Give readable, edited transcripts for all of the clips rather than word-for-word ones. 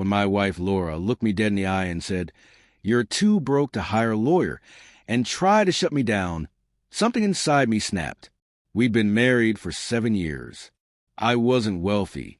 when my wife Laura looked me dead in the eye and said, "You're too broke to hire a lawyer," and tried to shut me down, something inside me snapped. We'd been married for 7 years. I wasn't wealthy,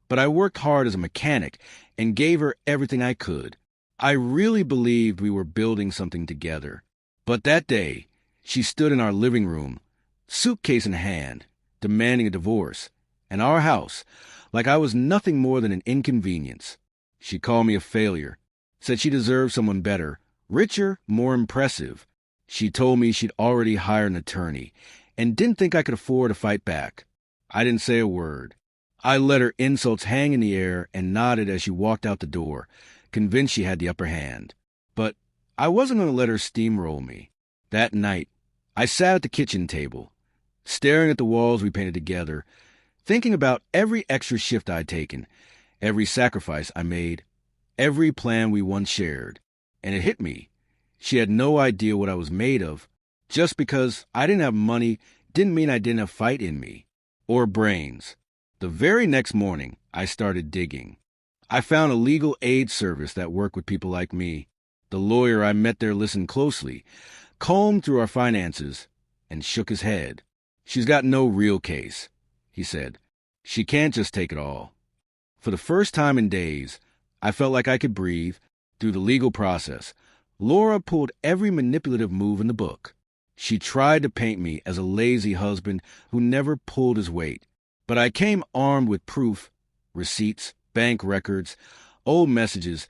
but I worked hard as a mechanic and gave her everything I could. I really believed we were building something together. But that day, she stood in our living room, suitcase in hand, demanding a divorce, and our house, like I was nothing more than an inconvenience. She called me a failure, said she deserved someone better, richer, more impressive. She told me she'd already hired an attorney and didn't think I could afford to fight back. I didn't say a word. I let her insults hang in the air and nodded as she walked out the door, convinced she had the upper hand. But I wasn't going to let her steamroll me. That night, I sat at the kitchen table, staring at the walls we painted together, thinking about every extra shift I'd taken, every sacrifice I made, every plan we once shared. And it hit me. She had no idea what I was made of. Just because I didn't have money didn't mean I didn't have fight in me. Or brains. The very next morning, I started digging. I found a legal aid service that worked with people like me. The lawyer I met there listened closely, combed through our finances, and shook his head. "She's got no real case," he said. "She can't just take it all." For the first time in days, I felt like I could breathe. Through the legal process, Laura pulled every manipulative move in the book. She tried to paint me as a lazy husband who never pulled his weight. But I came armed with proof, receipts, bank records, old messages,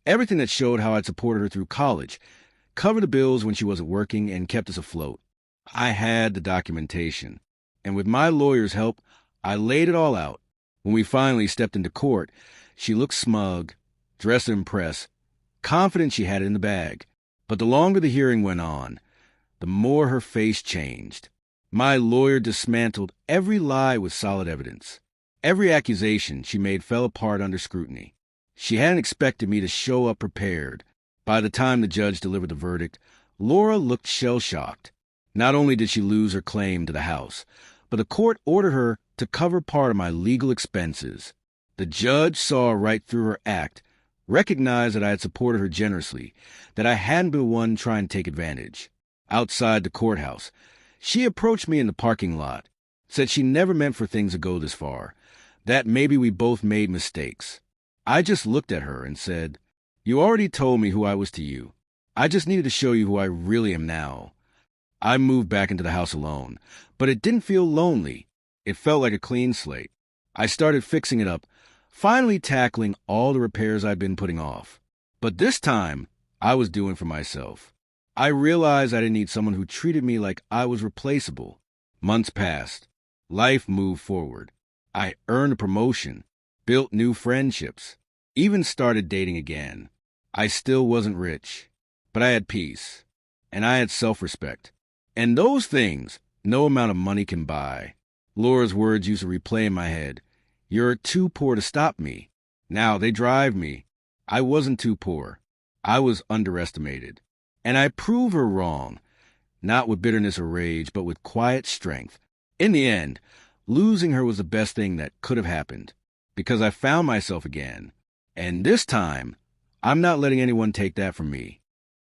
everything that showed how I'd supported her through college, covered the bills when she wasn't working, and kept us afloat. I had the documentation. And with my lawyer's help, I laid it all out. When we finally stepped into court, she looked smug, dressed to impress, confident she had it in the bag. But the longer the hearing went on, the more her face changed. My lawyer dismantled every lie with solid evidence. Every accusation she made fell apart under scrutiny. She hadn't expected me to show up prepared. By the time the judge delivered the verdict, Laura looked shell-shocked. Not only did she lose her claim to the house, but the court ordered her to cover part of my legal expenses. The judge saw right through her act, recognized that I had supported her generously, that I hadn't been one trying to take advantage. Outside the courthouse, she approached me in the parking lot, said she never meant for things to go this far, that maybe we both made mistakes. I just looked at her and said, "You already told me who I was to you. I just needed to show you who I really am now." I moved back into the house alone, but it didn't feel lonely. It felt like a clean slate. I started fixing it up, finally tackling all the repairs I'd been putting off. But this time, I was doing for myself. I realized I didn't need someone who treated me like I was replaceable. Months passed. Life moved forward. I earned a promotion, built new friendships, even started dating again. I still wasn't rich, but I had peace, and I had self-respect. And those things no amount of money can buy. Laura's words used to replay in my head. "You're too poor to stop me." Now they drive me. I wasn't too poor. I was underestimated. And I prove her wrong, not with bitterness or rage, but with quiet strength. In the end, losing her was the best thing that could have happened, because I found myself again. And this time, I'm not letting anyone take that from me.